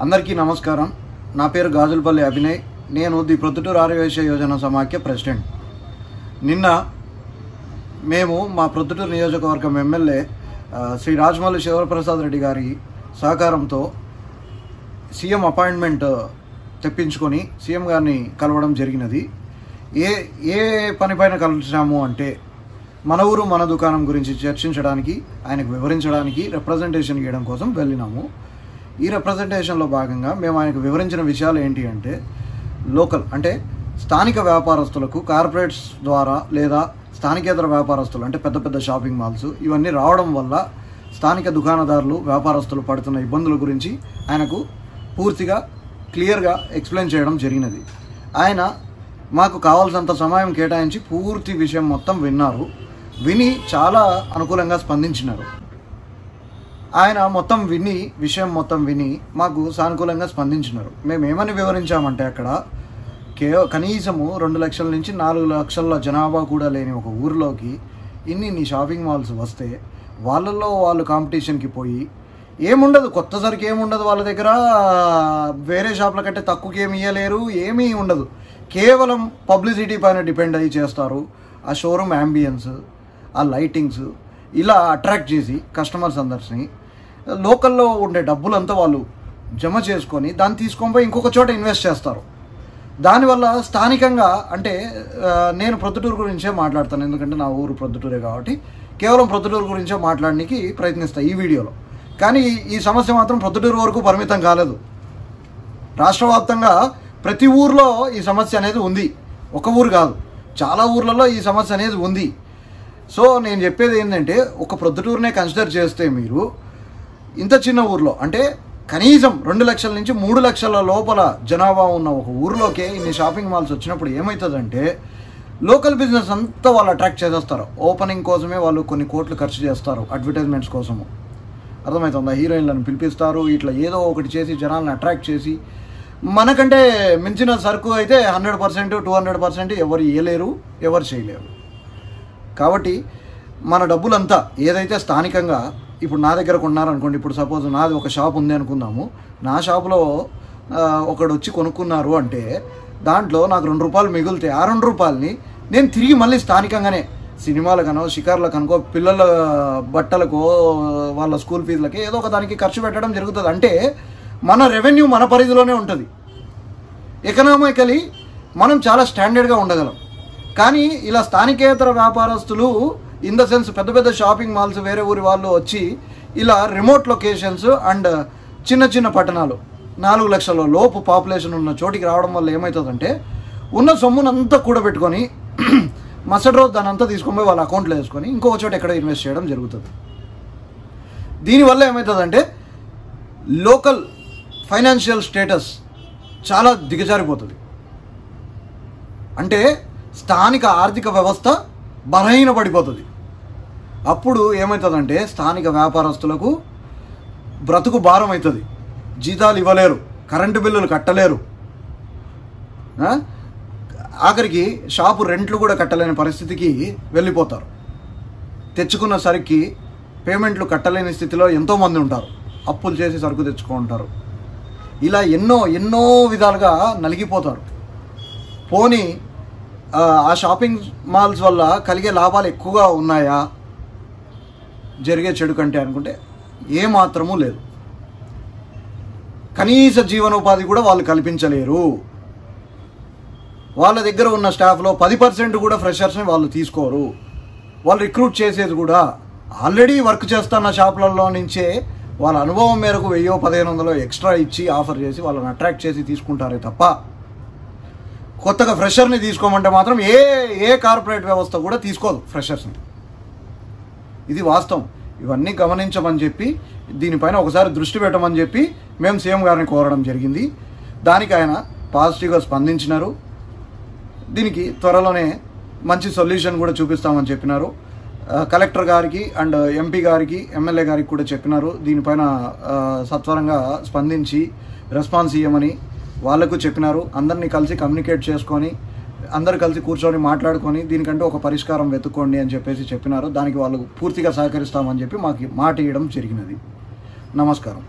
అందరికీ నమస్కారం. నా పేరు గాజులపల్లి అభినయ్. నేను ది ప్రొద్దుటూరు ఆర్యవైశ్య యోజన సమాఖ్య ప్రెసిడెంట్. నిన్న మేము మా ప్రొద్దుటూరు నియోజకవర్గం ఎమ్మెల్యే శ్రీ రాజమౌళి శివప్రసాద్ రెడ్డి గారి సహకారంతో సీఎం అపాయింట్మెంట్ తెప్పించుకొని సీఎం గారిని కలవడం జరిగినది. ఏ పనిపైన కలిసాము అంటే మన ఊరు మన దుకాణం గురించి చర్చించడానికి, ఆయనకు వివరించడానికి రిప్రజెంటేషన్ ఇవ్వడం కోసం వెళ్ళినాము. ఈ రిప్రజెంటేషన్లో భాగంగా మేము ఆయనకు వివరించిన విషయాలు ఏంటి అంటే, లోకల్ అంటే స్థానిక వ్యాపారస్తులకు కార్పొరేట్స్ ద్వారా లేదా స్థానికేతర వ్యాపారస్తులు అంటే పెద్ద పెద్ద షాపింగ్ మాల్స్ ఇవన్నీ రావడం వల్ల స్థానిక దుకాణదారులు వ్యాపారస్తులు పడుతున్న ఇబ్బందుల గురించి ఆయనకు పూర్తిగా క్లియర్గా ఎక్స్ప్లెయిన్ చేయడం జరిగినది. ఆయన మాకు కావాల్సినంత సమయం కేటాయించి పూర్తి విషయం మొత్తం విని చాలా అనుకూలంగా స్పందించినారు. ఆయన విషయం మొత్తం విని మాకు సానుకూలంగా స్పందించినారు. మేము ఏమని వివరించామంటే, అక్కడ కనీసము 2 లక్షల నుంచి 4 లక్షల జనాభా కూడా లేని ఒక ఊరిలోకి ఇన్ని షాపింగ్ మాల్స్ వస్తే వాళ్ళల్లో వాళ్ళు కాంపిటీషన్కి పోయి ఏముండదు, కొత్త సరికి ఏముండదు, వాళ్ళ దగ్గర వేరే షాపుల కంటే తక్కువకి ఏమి ఇవ్వలేరు, ఏమీ ఉండదు. కేవలం పబ్లిసిటీ పైన డిపెండ్ అయ్యి చేస్తారు. ఆ షోరూమ్ యాంబియన్స్, ఆ లైటింగ్స్ ఇలా అట్రాక్ట్ చేసి కస్టమర్స్ అందరిని లోకల్లో ఉండే డబ్బులంతా వాళ్ళు జమ చేసుకొని దాన్ని తీసుకొని పోయి ఇంకొక చోట ఇన్వెస్ట్ చేస్తారు. దానివల్ల స్థానికంగా అంటే నేను ప్రొద్దుటూరు గురించే మాట్లాడతాను, ఎందుకంటే నా ఊరు ప్రొద్దుటూరే కాబట్టి కేవలం ప్రొద్దుటూరు గురించే మాట్లాడడానికి ప్రయత్నిస్తాను ఈ వీడియోలో. కానీ ఈ సమస్య మాత్రం ప్రొద్దుటూరు వరకు పరిమితం కాలేదు. రాష్ట్ర వ్యాప్తంగా ప్రతి ఊర్లో ఈ సమస్య అనేది ఉంది. ఒక ఊరు కాదు, చాలా ఊర్లలో ఈ సమస్య అనేది ఉంది. సో నేను చెప్పేది ఏంటంటే, ఒక ప్రొద్దుటూరునే కన్సిడర్ చేస్తే మీరు ఇంత చిన్న ఊర్లో అంటే కనీసం 2 లక్షల నుంచి 3 లక్షల లోపల జనాభా ఉన్న ఒక ఊరిలోకే ఇన్ని షాపింగ్ మాల్స్ వచ్చినప్పుడు ఏమవుతుందంటే, లోకల్ బిజినెస్ అంతా వాళ్ళు అట్రాక్ట్ చేసేస్తారు. ఓపెనింగ్ కోసమే వాళ్ళు కొన్ని కోట్లు ఖర్చు చేస్తారు, అడ్వర్టైజ్మెంట్స్ కోసము. అర్థమవుతుందా? హీరోయిన్లను పిలిపిస్తారు, ఇట్లా ఏదో ఒకటి చేసి జనాలను అట్రాక్ట్ చేసి మనకంటే మించిన సరుకు అయితే 100%, 200% ఎవరు ఇవ్వలేరు, ఎవరు చేయలేరు. కాబట్టి మన డబ్బులంతా ఏదైతే స్థానికంగా ఇప్పుడు నా దగ్గర కొన్నారనుకోండి, ఇప్పుడు సపోజ్ నాది ఒక షాప్ ఉంది అనుకుందాము, నా షాపులో ఒకడు వచ్చి కొనుక్కున్నారు అంటే దాంట్లో నాకు 2 రూపాయలు మిగిలితే ఆ 2 రూపాయలని నేను తిరిగి మళ్ళీ స్థానికంగానే సినిమాలకనో షికార్లకనుకో పిల్లల బట్టలకో వాళ్ళ స్కూల్ ఫీజులకి ఏదో ఒక దానికి ఖర్చు పెట్టడం జరుగుతుంది. అంటే మన రెవెన్యూ మన పరిధిలోనే ఉంటుంది. ఎకనామికలీ మనం చాలా స్టాండర్డ్గా ఉండగలం. కానీ ఇలా స్థానికేతర వ్యాపారస్తులు ఇన్ ద సెన్స్ పెద్ద పెద్ద షాపింగ్ మాల్స్ వేరే ఊరి వాళ్ళు వచ్చి ఇలా రిమోట్ లొకేషన్స్ అండ్ చిన్న చిన్న పట్టణాలు 4 లక్షల లోపు పాపులేషన్ ఉన్న చోటికి రావడం వల్ల ఏమవుతుందంటే, ఉన్న సొమ్మునంతా కూడబెట్టుకొని మరుసటి రోజు దాని అంతా తీసుకొని పోయి వాళ్ళ అకౌంట్లో వేసుకొని ఇంకొక చోట ఎక్కడ ఇన్వెస్ట్ చేయడం జరుగుతుంది. దీనివల్ల ఏమవుతుందంటే లోకల్ ఫైనాన్షియల్ స్టేటస్ చాలా దిగజారిపోతుంది. అంటే స్థానిక ఆర్థిక వ్యవస్థ బలహీనపడిపోతుంది. అప్పుడు ఏమవుతుందంటే స్థానిక వ్యాపారస్తులకు బ్రతుకు భారం అవుతుంది. జీతాలు ఇవ్వలేరు, కరెంటు బిల్లులు కట్టలేరు, ఆఖరికి షాపు రెంట్లు కూడా కట్టలేని పరిస్థితికి వెళ్ళిపోతారు. తెచ్చుకున్న సరికి పేమెంట్లు కట్టలేని స్థితిలో ఎంతోమంది ఉంటారు, అప్పులు చేసి సరుకు తెచ్చుకుంటారు. ఇలా ఎన్నో విధాలుగా నలిగిపోతారు. పోనీ ఆ షాపింగ్ మాల్స్ వల్ల కలిగే లాభాలు ఎక్కువగా ఉన్నాయా జరిగే చెడు కంటే అనుకుంటే ఏమాత్రమూ లేదు. కనీస జీవనోపాధి కూడా వాళ్ళు కల్పించలేరు. వాళ్ళ దగ్గర ఉన్న స్టాఫ్లో 10% కూడా ఫ్రెషర్స్ని వాళ్ళు తీసుకోరు. వాళ్ళు రిక్రూట్ చేసేది కూడా ఆల్రెడీ వర్క్ చేస్తున్న షాపులలో నుంచే వాళ్ళ అనుభవం మేరకు 1000-1500 ఎక్స్ట్రా ఇచ్చి ఆఫర్ చేసి వాళ్ళని అట్రాక్ట్ చేసి తీసుకుంటారే తప్ప కొత్తగా ఫ్రెషర్ని తీసుకోమంటే మాత్రం ఏ కార్పొరేట్ వ్యవస్థ కూడా తీసుకోదు ఫ్రెషర్స్ని. ఇది వాస్తవం. ఇవన్నీ గమనించమని చెప్పి దీనిపైన ఒకసారి దృష్టి పెట్టమని చెప్పి మేము సీఎం గారిని కోరడం జరిగింది. దానికి ఆయన పాజిటివ్గా స్పందించినారు. దీనికి త్వరలోనే మంచి సొల్యూషన్ కూడా చూపిస్తామని చెప్పినారు. కలెక్టర్ గారికి అండ్ ఎంపీ గారికి, ఎమ్మెల్యే గారికి కూడా చెప్పినారు. దీనిపైన సత్వరంగా స్పందించి రెస్పాన్స్ ఇవ్వమని వాళ్ళకు చెప్పినారు. అందరినీ కలిసి కమ్యూనికేట్ చేసుకొని అందరు కలిసి కూర్చొని మాట్లాడుకొని దీనికంటే ఒక పరిష్కారం వెతుక్కోండి అని చెప్పేసి చెప్పినారు. దానికి వాళ్ళు పూర్తిగా సహకరిస్తామని చెప్పి మాకు మాట ఇవ్వడం జరిగినది. నమస్కారం.